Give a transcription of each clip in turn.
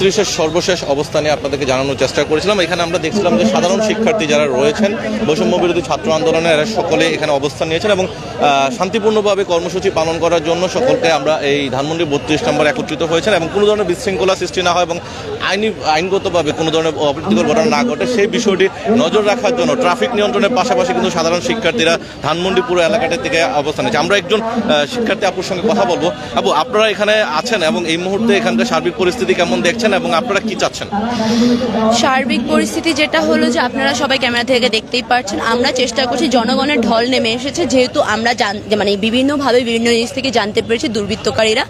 33-এর সর্বশেষ অবস্থানে আপনাদেরকে জানানোর চেষ্টা করেছিলাম। এখানে আমরা দেখছিলাম যে সাধারণ শিক্ষার্থী যারা রয়েছেন বৈষম্য বিরোধী ছাত্র আন্দোলনে এরা সকলে এখানে অবস্থান নিয়েছেন এবং শান্তিপূর্ণভাবে কর্মসূচি পালন করার জন্য সকলকে আমরা এই ধানমন্ডি 32 নম্বর একত্রিত হয়েছেন এবং কোনো ধরনের বিশৃঙ্খলা সৃষ্টি না হয় এবং আইনগতভাবে কোনো ধরনের অপ্রীতিকর ঘটনা না ঘটে সেই বিষয়টি নজর রাখার জন্য ট্রাফিক নিয়ন্ত্রণের পাশাপাশি কিন্তু সাধারণ শিক্ষার্থীরা ধানমন্ডি পুরো এলাকাটা থেকে অবস্থান নিয়েছে। আমরা একজন শিক্ষার্থী আপুর সঙ্গে কথা বলবো। আপু, আপনারা এখানে আছেন এবং এই মুহূর্তে এখানকার সার্বিক পরিস্থিতি কেমন দেখছেন এবং আপনারা কি চাচ্ছেন? সার্বিক পরিস্থিতি যেটা হলো যে আপনারা সবাই ক্যামেরা থেকে দেখতেই পাচ্ছেন, আমরা চেষ্টা করছি, জনগণের ঢল নেমে এসেছে, যেহেতু আমরা মানে বিভিন্নভাবে বিভিন্ন জিনিস থেকে জানতে পেরেছি দুর্বৃত্তকারীরা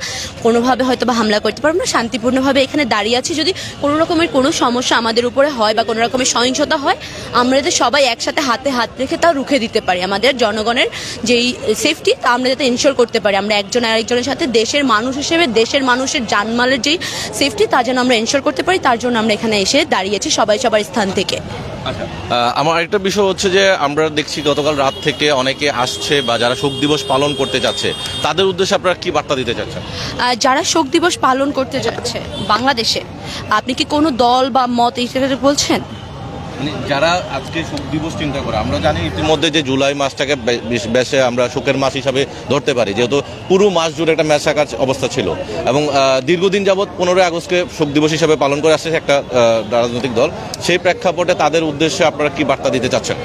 কোনোভাবে হয়তো বা হামলা করতে পারবে না। শান্তিপূর্ণভাবে এখানে দাঁড়িয়ে আছি, যদি কোনো রকমের কোনো সমস্যা আমাদের উপরে হয় বা কোনো রকমের সহিংসতা হয় আমরা যাতে সবাই একসাথে হাতে হাত রেখে তা রুখে দিতে পারি। আমাদের জনগণের যেই সেফটি তা আমরা যাতে ইনশিওর করতে পারি, আমরা একজন আরেকজনের সাথে দেশের মানুষ হিসেবে দেশের মানুষের জানমালের যেই সেফটি তা যেন আমরা ইনশিওর করতে পারি, তার জন্য আমরা এখানে এসে দাঁড়িয়েছি সবাই সবার স্থান থেকে। আমার আরেকটা বিষয় হচ্ছে যে আমরা দেখছি গতকাল রাত থেকে অনেকে আসছে বা যারা শোক দিবস পালন করতে যাচ্ছে তাদের উদ্দেশ্যে আপনারা কি বার্তা দিতে চাচ্ছেন? যারা শোক দিবস পালন করতে যাচ্ছে বাংলাদেশে, আপনি কি কোনো দল বা মত এই বলছেন? যারা আজকে শোক দিবস চিন্তা করে, আমরা জানি ইতিমধ্যে যে জুলাই মাসটাকে বেশে আমরা শোকের মাস হিসাবে ধরতে পারি, যেহেতু পুরো মাস জুড়ে একটা ম্যাসাকার অবস্থা ছিল এবং দীর্ঘদিন যাবৎ 15 আগস্টকে শোক দিবস হিসাবে পালন করে আসছে একটা রাজনৈতিক দল। সেই প্রেক্ষাপটে তাদের উদ্দেশ্যে আপনারা কি বার্তা দিতে চাচ্ছেন?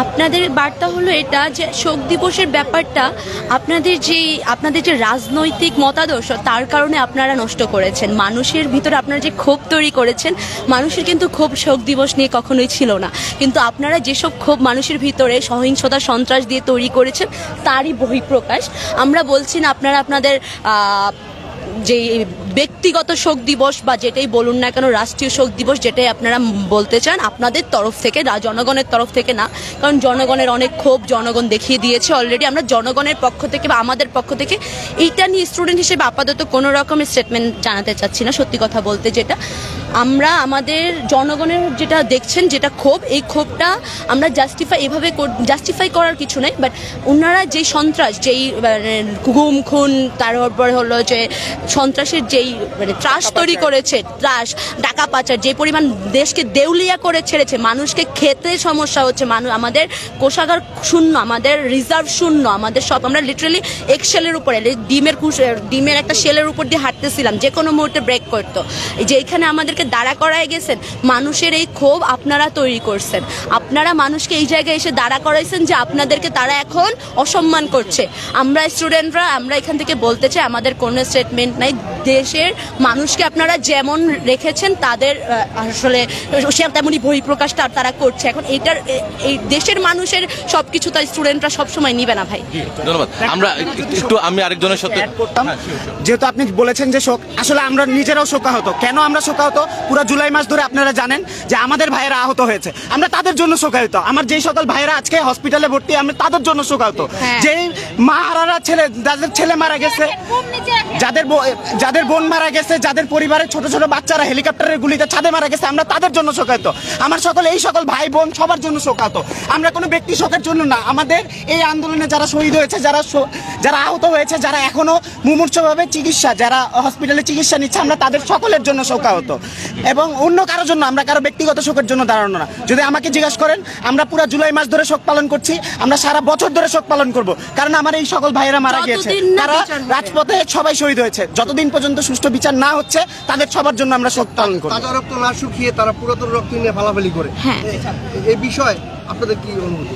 আপনাদের বার্তা হলো এটা যে শোক দিবসের ব্যাপারটা আপনাদের যে রাজনৈতিক মতাদর্শ তার কারণে আপনারা নষ্ট করেছেন। মানুষের ভিতরে আপনারা যে ক্ষোভ তৈরি করেছেন, মানুষের কিন্তু ক্ষোভ শোক দিবস নিয়ে কখনোই ছিল না, কিন্তু আপনারা যেসব ক্ষোভ মানুষের ভিতরে সহিংসতা সন্ত্রাস দিয়ে তৈরি করেছেন তারই বহিঃপ্রকাশ। আমরা বলছি না আপনারা আপনাদের যে ব্যক্তিগত শোক দিবস বা যেটাই বলুন না কেন, রাষ্ট্রীয় শোক দিবস যেটাই আপনারা বলতে চান আপনাদের তরফ থেকে, জনগণের তরফ থেকে না, কারণ জনগণের অনেক ক্ষোভ জনগণ দেখিয়ে দিয়েছে অলরেডি। আমরা জনগণের পক্ষ থেকে বা আমাদের পক্ষ থেকে এইটা নিয়ে স্টুডেন্ট হিসেবে আপাতত কোনো রকমের স্টেটমেন্ট জানাতে চাচ্ছি না। সত্যি কথা বলতে যেটা আমরা আমাদের জনগণের যেটা দেখছেন যেটা ক্ষোভ, এই ক্ষোভটা আমরা জাস্টিফাই করার কিছু নেই, বাট ওনারা যেই সন্ত্রাস, যেই গুম খুন, তারপর হলো যে সন্ত্রাসের যেই ত্রাস তৈরি করেছে, ত্রাস টাকা পাচার, যে পরিমাণ দেশকে দেউলিয়া করে ছেড়েছে, মানুষকে খেতে সমস্যা হচ্ছে, আমাদের কোষাগার শূন্য, আমাদের রিজার্ভ শূন্য, আমাদের সব, আমরা লিটারালি এক্সেলের উপরে ডিমের একটা শেলের উপর দিয়ে হাঁটতেছিলাম, যে কোনো মুহূর্তে ব্রেক করতো। যে এখানে আমাদেরকে দাঁড়া করায় গেছেন, মানুষের এই ক্ষোভ আপনারা তৈরি করছেন, আপনারা মানুষকে এই জায়গায় এসে দাঁড়া করাইছেন যে আপনাদেরকে তারা এখন অসম্মান করছে। আমরা স্টুডেন্টরা আমরা এখান থেকে বলতে চাই আমাদের কোনো স্টেটমেন্ট নাই, দেশের মানুষকে আপনারা যেমন রেখেছেন তাদের আসলে তেমনই বহিঃপ্রকাশটা তারা করছে। এখন এই দেশের মানুষের সবকিছু তাই স্টুডেন্টরা সবসময় নিবে না ভাই। ধন্যবাদ। আমি আরেকজনের সাথে যেহেতু আপনি বলেছেন যে শোক, আসলে আমরা নিজেরাও শোকাহত। কেন আমরা শোকাহত? পুরো জুলাই মাস ধরে আপনারা জানেন যে আমাদের ভাইয়েরা আহত হয়েছে, আমরা তাদের জন্য শোকাহত। আমার যেই সকল ভাইয়েরা আজকে হসপিটালে ভর্তি, আমরা তাদের জন্য শোকাহত। যেই মা হারারা যাদের ছেলে মারা গেছে, যাদের বোন মারা গেছে, যাদের পরিবারের ছোট ছোট বাচ্চারা হেলিকপ্টারের গুলিতে ছাদে মারা গেছে, আমরা তাদের জন্য শোকাহত। আমার এই সকল ভাই বোন সবার জন্য শোকাহত। আমরা কোনো ব্যক্তি শোকের জন্য না, আমাদের এই আন্দোলনে যারা শহীদ হয়েছে, যারা আহত হয়েছে, যারা এখনো মুমূর্ষভাবে চিকিৎসা, যারা হসপিটালে চিকিৎসা নিচ্ছে, আমরা তাদের সকলের জন্য শোকাহত এবং অন্য কারোর জন্য, আমরা কারো ব্যক্তিগত শোকের জন্য দাঁড়ানো না। যদি আমাকে জিজ্ঞাসা করেন, আমরা পুরো জুলাই মাস ধরে শোক পালন করছি, আমরা সারা বছর ধরে শোক পালন করব, কারণ আমার এই সকল ভাইয়েরা মারা গিয়েছে, তারা রাজপথে সবাই শহীদ হয়েছে। যতদিন পর্যন্ত সুষ্ঠু বিচার না হচ্ছে তাদের সবার জন্য আমরা শোক পালন করব। তাজা রক্ত না শুকিয়ে তারা পুরাতন রক্ত নিয়ে ফালাফালি করে, এই বিষয় আপনাদের কি অনুভূতি?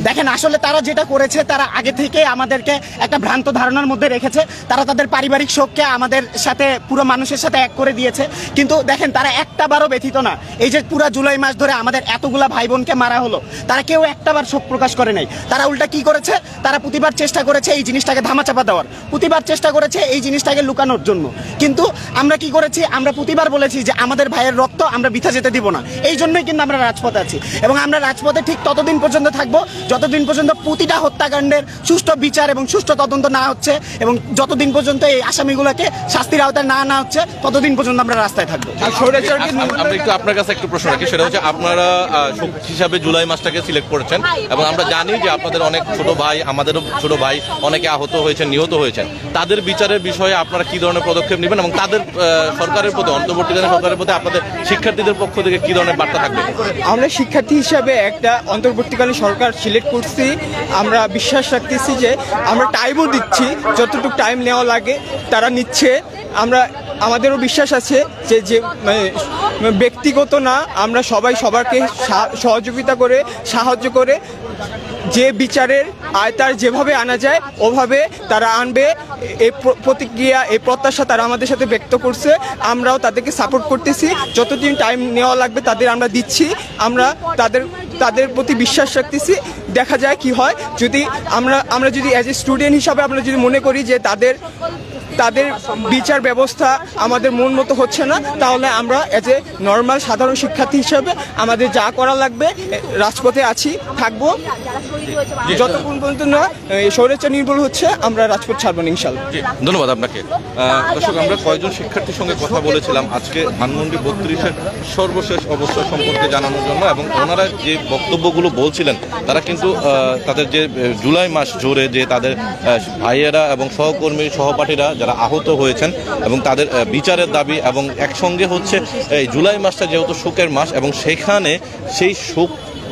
দেখেন, আসলে তারা যেটা করেছে, তারা আগে থেকে আমাদেরকে একটা ভ্রান্ত ধারণার মধ্যে রেখেছে। তারা তাদের পারিবারিক শোককে আমাদের সাথে, পুরো মানুষের সাথে এক করে দিয়েছে। কিন্তু দেখেন, তারা একটা বারও ব্যথিত না। এই যে পুরো জুলাই মাস ধরে আমাদের এতগুলা ভাই বোনকে মারা হলো, তারা কেউ একটা বার শোক প্রকাশ করে নাই। তারা উল্টা কি করেছে? তারা প্রতিবার চেষ্টা করেছে এই জিনিসটাকে ধামাচাপা দেওয়ার, প্রতিবার চেষ্টা করেছে এই জিনিসটাকে লুকানোর জন্য। কিন্তু আমরা কি করেছি? আমরা প্রতিবার বলেছি যে আমাদের ভাইয়ের রক্ত আমরা বৃথা যেতে দিব না। এই জন্যই কিন্তু আমরা রাজপথে আছি এবং আমরা রাজপথে ঠিক ততদিন পর্যন্ত থাকবো যতদিন পর্যন্ত প্রতিটা হত্যাকাণ্ডের সুষ্ঠু বিচার এবং সুষ্ঠু তদন্ত না হচ্ছে এবং যতদিন পর্যন্ত এই আসামিগুলোকে শাস্তির আওতায় না হচ্ছে ততদিন পর্যন্ত আমরা রাস্তায় থাকবো। আমরা একটু আপনার কাছে একটু প্রশ্ন রাখি, সেটা হচ্ছে আপনারা শোক হিসাবে জুলাই মাসটাকে সিলেক্ট করেছেন এবং আমরা জানি যে আপনাদের অনেক ছোট ভাই, আমাদেরও ছোট ভাই অনেকে আহত হয়েছেন, নিহত হয়েছেন। তাদের বিচারের বিষয়ে আপনারা কি ধরনের পদক্ষেপ নেবেন এবং তাদের সরকারের প্রতি, অন্তর্বর্তীকালীন সরকারের প্রতি আপনাদের শিক্ষার্থীদের পক্ষ থেকে কি ধরনের বার্তা থাকবে? আমরা শিক্ষার্থী হিসাবে একটা অন্তর্বর্তীকালীন সরকার সিলেক্ট করছি। আমরা বিশ্বাস রাখতেছি যে আমরা টাইমও দিচ্ছি, যতটুকু টাইম নেওয়া লাগে তারা নিচ্ছে। আমাদেরও বিশ্বাস আছে যে ব্যক্তিগত না, আমরা সবাই সবাইকে সহযোগিতা করে সাহায্য করে যে বিচারের আয়তার যেভাবে আনা যায় ওভাবে তারা আনবে। এই প্রতিক্রিয়া, এই প্রত্যাশা তারা আমাদের সাথে ব্যক্ত করছে। আমরাও তাদেরকে সাপোর্ট করতেছি, যতদিন টাইম নেওয়া লাগবে তাদের আমরা দিচ্ছি। আমরা তাদের প্রতি বিশ্বাস রাখতেছি, দেখা যায় কি হয়। যদি আমরা যদি অ্যাজ এ স্টুডেন্ট হিসাবে আমরা যদি মনে করি যে তাদের বিচার ব্যবস্থা আমাদের মন মতো হচ্ছে না, তাহলে আমরা অ্যাজ এ নর্মাল সাধারণ শিক্ষার্থী হিসাবে আমাদের যা করা লাগবে রাজপথে আছি, থাকবো যতক্ষণ পর্যন্ত না স্বৈরাচার নির্মূল হচ্ছে। আমরা রাজপথ ছাড়বো না ইনশাল্লাহ। ধন্যবাদ আপনাকে। দর্শক, আমরা কয়েকজন শিক্ষার্থীর সঙ্গে কথা বলেছিলাম আজকে ধানমন্ডি 32-এর সর্বশেষ অবস্থা সম্পর্কে জানানোর জন্য, এবং ওনারা যে বক্তব্যগুলো বলছিলেন তারা কিন্তু তাদের যে জুলাই মাস জুড়ে যে তাদের ভাইয়েরা এবং সহকর্মী সহপাঠীরা যারা আহত হয়েছেন এবং তাদের বিচারের দাবি, এবং একসঙ্গে হচ্ছে এই জুলাই মাসটা যেহেতু শোকের মাস এবং সেখানে সেই শোক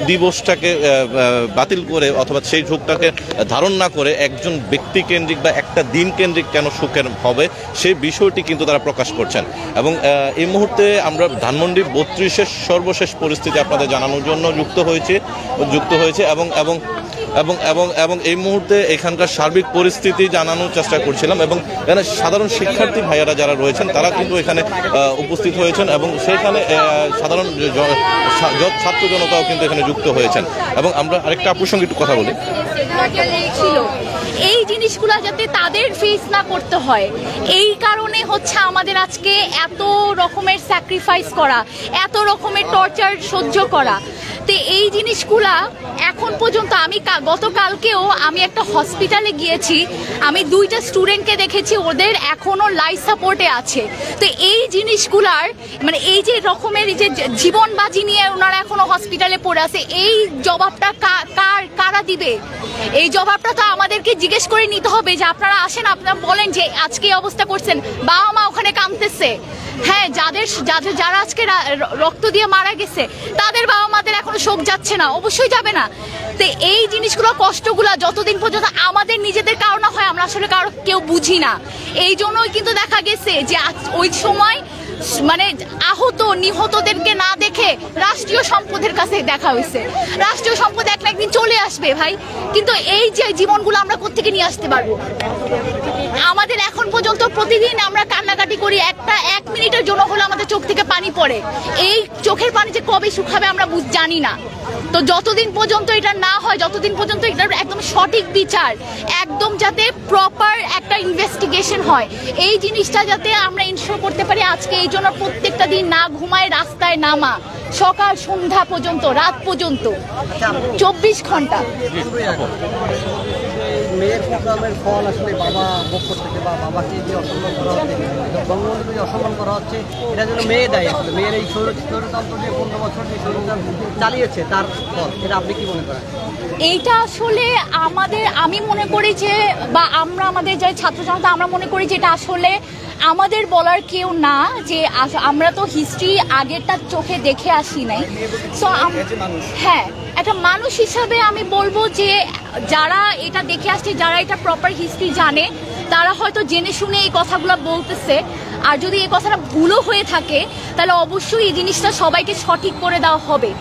দিবসটাকে বাতিল করে অথবা সেই শোকটাকে ধারণ না করে একজন ব্যক্তি কেন্দ্রিক বা একটা দিন কেন্দ্রিক কেন শোকের হবে সেই বিষয়টি কিন্তু তারা প্রকাশ করছেন। এবং এই মুহূর্তে আমরা ধানমন্ডি 32-এর সর্বশেষ পরিস্থিতি আপনাদের জানানোর জন্য যুক্ত হয়েছে এবং এবং এবং এবং এবং এই মুহূর্তে এখানকার সার্বিক পরিস্থিতি জানানোর চেষ্টা করছিলাম। এবং এখানে সাধারণ শিক্ষার্থী ভাইয়েরা যারা রয়েছেন তারা কিন্তু এখানে উপস্থিত হয়েছেন এবং সেখানে সাধারণ ছাত্র জনতাও কিন্তু এখানে যুক্ত হয়েছেন। এবং আমরা আরেকটা আপুর সঙ্গে একটু কথা বলি। এই জিনিসগুলো যাতে তাদের ফেস না করতে হয়, এই কারণে হচ্ছে আমাদের আজকে এত রকমের স্যাক্রিফাইস করা, এত রকমের টর্চার সহ্য করা। তো এই জিনিসগুলা এখন পর্যন্ত গতকালকেও আমি একটা হসপিটালে গিয়েছি, আমি 2টা স্টুডেন্টকে দেখেছি, ওদের এখনো লাইফ সাপোর্টে আছে। তো এই জিনিসগুলার মানে এই যে রকমের যে জীবন বাজি নিয়ে ওনারা এখনো হসপিটালে পড়ে আছে, এই জবাবটা কারা দিবে? এই জবাবটা তো আমাদেরকে জিজ্ঞেস করে নিতে হবে যে আপনারা আসেন, আপনারা বলেন যে আজকে এই অবস্থা করছেন, বাবা মা ওখানে কাঁদতেছে। হ্যাঁ, যারা আজকে রক্ত দিয়ে মারা গেছে তাদের বাবা মাদের এখনো শোক যাচ্ছে না, অবশ্যই যাবে না। তো এই জিনিসগুলো, কষ্টগুলো যতদিন পর্যন্ত আমাদের নিজেদের কারো না হয়, আমরা আসলে কেউ বুঝি না। এই জন্যই কিন্তু দেখা গেছে যে ওই সময় মানে আহত নিহতদেরকে না দেখে রাষ্ট্রীয় সম্পদের কাছে দেখা হয়েছে। রাষ্ট্রীয় সম্পদ একদিন চলে আসবে ভাই, কিন্তু এই যে জীবনগুলো আমরা কোত্থেকে নিয়ে আসতে পারবো? আমাদের এখন পর্যন্ত প্রতিদিন আমরা কান্নাকাটি করি, 1 মিনিটের জন্য হলে আমাদের চোখ থেকে পানি পড়ে। এই চোখের পানি যে কবে শুকাবে আমরা জানি না। তো যতদিন পর্যন্ত এটা না হয়, যতদিন পর্যন্ত এটার একদম সঠিক বিচার, একদম যাতে প্রপার একটা ইনভেস্টিগেশন হয়, এই জিনিসটা যাতে আমরা ইনশিওর করতে পারি। আজকে এই জন্য প্রত্যেকটা দিন না ঘুমায় রাস্তায় নামা, সকাল সন্ধ্যা পর্যন্ত, রাত পর্যন্ত 24 ঘন্টা। মেয়ের প্রোগ্রামের ফল আসলে বাবা পক্ষ থেকে বা বাবাকে যে অসম্মান করা হচ্ছে, বঙ্গবন্ধুকে যে অসম্মান করা হচ্ছে, এটার জন্য মেয়ে দেয়। আসলে মেয়ের এই স্বৈরতন্ত্র যে 15 বছর যে স্বৈরতন্ত্র চালিয়েছে তার ফল, এটা আপনি কি মনে করেন? এইটা আসলে আমি মনে করি যে, বা আমাদের যে ছাত্র জনতা আমরা মনে করি যে এটা আসলে আমাদের বলার কেউ না, যে আমরা তো হিস্ট্রি আগেরটা চোখে দেখে আসি নাই। সো হ্যাঁ, একটা মানুষ হিসাবে আমি বলবো যে যারা এটা দেখে আসছে, যারা এটা প্রপার হিস্ট্রি জানে, তারা হয়তো জেনে শুনে এই কথাগুলো বলতেছে। আর যদি এই কথাটা ভুলও হয়ে থাকে তাহলে অবশ্যই এই জিনিসটা সবাইকে সঠিক করে দেওয়া হবে।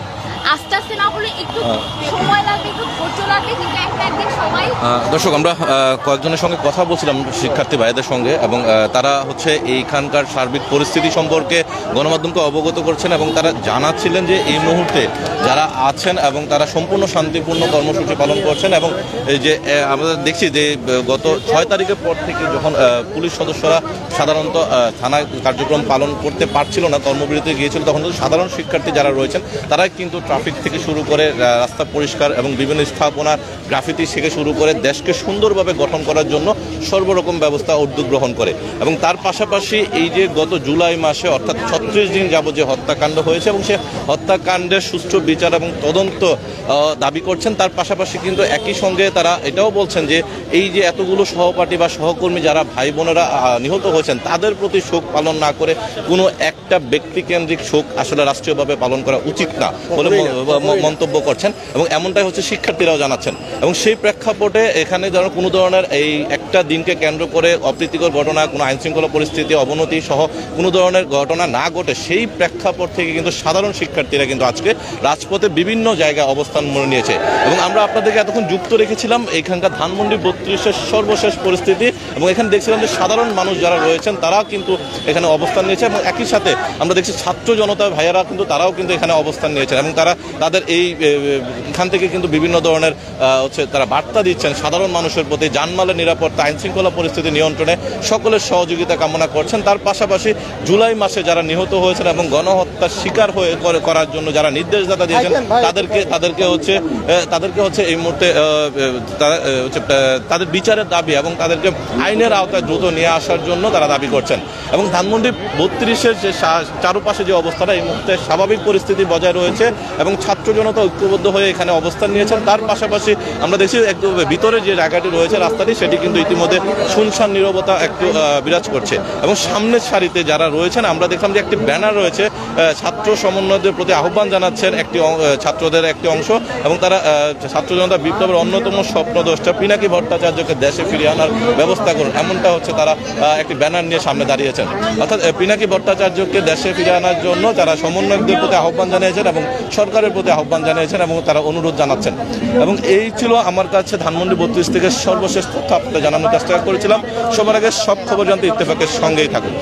আস্তে আস্তে না হলে একটু সময় লাগবে, একটু ধৈর্য লাগবে, কিন্তু একদিন সবাই। দর্শক, আমরা কয়েকজনের সঙ্গে কথা বলছিলাম শিক্ষার্থী ভাইদের সঙ্গে, এবং তারা হচ্ছে এইখানকার সার্বিক পরিস্থিতি সম্পর্কে গণমাধ্যমকে অবগত করছেন এবং তারা জানাচ্ছিলেন যে এই মুহূর্তে যারা আছেন এবং তারা সম্পূর্ণ শান্তিপূর্ণ কর্মসূচি পালন করছেন। এবং এই যে আমরা দেখছি যে গত 6 তারিখের পর থেকে যখন পুলিশ সদস্যরা সাধারণত থানায় কার্যক্রম পালন করতে পারছিল না, কর্মবিরতি গিয়েছিল, তখন সাধারণ শিক্ষার্থী যারা রয়েছেন তারা কিন্তু ট্রাফিক থেকে শুরু করে রাস্তা পরিষ্কার এবং বিভিন্ন স্থাপনা গ্রাফিতি থেকে শুরু করে দেশকে সুন্দরভাবে গঠন করার জন্য সর্বরকম ব্যবস্থা উদ্যোগ গ্রহণ করে। এবং তার পাশাপাশি এই যে গত জুলাই মাসে অর্থাৎ 36 দিন যাবত যে হত্যাকাণ্ড হয়েছে এবং সে হত্যাকাণ্ডের সুষ্ঠু বিচার এবং তদন্ত দাবি করছেন, তার পাশাপাশি কিন্তু একই সঙ্গে তারা এটাও বলছেন যে এই যে এতগুলো সহপাঠী বা সহকর্মী যারা ভাই বোনেরা নিহত হয়েছেন তাদের প্রতি শোক পালন না করে কোনো একটা ব্যক্তিকেন্দ্রিক শোক আসলে রাষ্ট্রীয়ভাবে পালন করা উচিত না বলে মন্তব্য করছেন এবং এমনটাই হচ্ছে শিক্ষার্থীরাও জানাচ্ছেন। এবং সেই প্রেক্ষাপটে এখানে যেন কোনো ধরনের এই একটা দিনকে কেন্দ্র করে অপ্রীতিকর ঘটনা, কোনো আইনশৃঙ্খলা পরিস্থিতি অবনতি সহ কোনো ধরনের ঘটনা না ঘটে, সেই প্রেক্ষাপট থেকে কিন্তু সাধারণ শিক্ষার্থীরা কিন্তু আজকে রাজপথে বিভিন্ন জায়গায় অবস্থান মনে নিয়েছে। এবং আমরা আপনাদেরকে এতক্ষণ যুক্ত রেখেছিলাম এখানকার ধানমন্ডি 32-এর সর্বশেষ পরিস্থিতি এবং এখানে দেখছিলাম যে সাধারণ মানুষ যারা রয়েছেন তারাও কিন্তু এখানে অবস্থান নিয়েছে এবং একই সাথে আমরা দেখছি ছাত্র জনতা ভাইয়েরা কিন্তু তারাও কিন্তু এখানে অবস্থান নিয়েছেন এবং তারা তাদের এখান থেকে কিন্তু বিভিন্ন ধরনের তারা বার্তা দিচ্ছেন সাধারণ মানুষের প্রতি, জানমালের নিরাপত্তা, আইনশৃঙ্খলা পরিস্থিতি নিয়ন্ত্রণে সকলের সহযোগিতা কামনা করছেন। তার পাশাপাশি জুলাই মাসে যারা নিহত হয়েছেন এবং গণহত্যার শিকার হয়ে করার জন্য যারা নির্দেশদাতা দিয়েছেন তাদেরকে হচ্ছে এই মুহূর্তে তাদের বিচারের দাবি এবং তাদেরকে আইনের আওতায় দ্রুত নিয়ে আসার জন্য তারা দাবি করছেন। এবং ধানমন্ডি 32-এর যে চারপাশে যে অবস্থাটা এই মুহূর্তে স্বাভাবিক পরিস্থিতি বজায় রয়েছে এবং ছাত্র জনতা ঐক্যবদ্ধ হয়ে এখানে অবস্থান নিয়েছেন। তার পাশাপাশি আমরা দেখছি একটু ভিতরে যে জায়গাটি রয়েছে রাস্তাটি সেটি কিন্তু ইতিমধ্যে শুনশান নীরবতা একটু বিরাজ করছে এবং সামনের সারিতে যারা রয়েছেন আমরা দেখলাম যে একটি ব্যানার রয়েছে ছাত্র সমন্বয়দের প্রতি আহ্বান জানাচ্ছেন ছাত্রদের একটি অংশ এবং তারা ছাত্র জনতা বিপ্লবের অন্যতম স্বপ্নদ্রষ্টা পিনাকি ভট্টাচার্যকে দেশে ফিরিয়ে আনার ব্যবস্থা করুন, এমনটা হচ্ছে তারা একটি ব্যানার নিয়ে সামনে দাঁড়িয়েছেন। অর্থাৎ পিনাকি ভট্টাচার্যকে দেশে ফিরিয়ে আনার জন্য তারা সমন্বয়কদের প্রতি আহ্বান জানিয়েছেন এবং সরকারের প্রতি আহ্বান জানিয়েছেন এবং তারা অনুরোধ জানাচ্ছেন। এবং এই ছিল আমার কাছে ধানমন্ডি 32 থেকে সর্বশেষ তথ্য আপনাদের জানানোর চেষ্টা করেছিলাম। সবার আগে সব খবর জানতে ইত্তেফাকের সঙ্গেই থাকুন।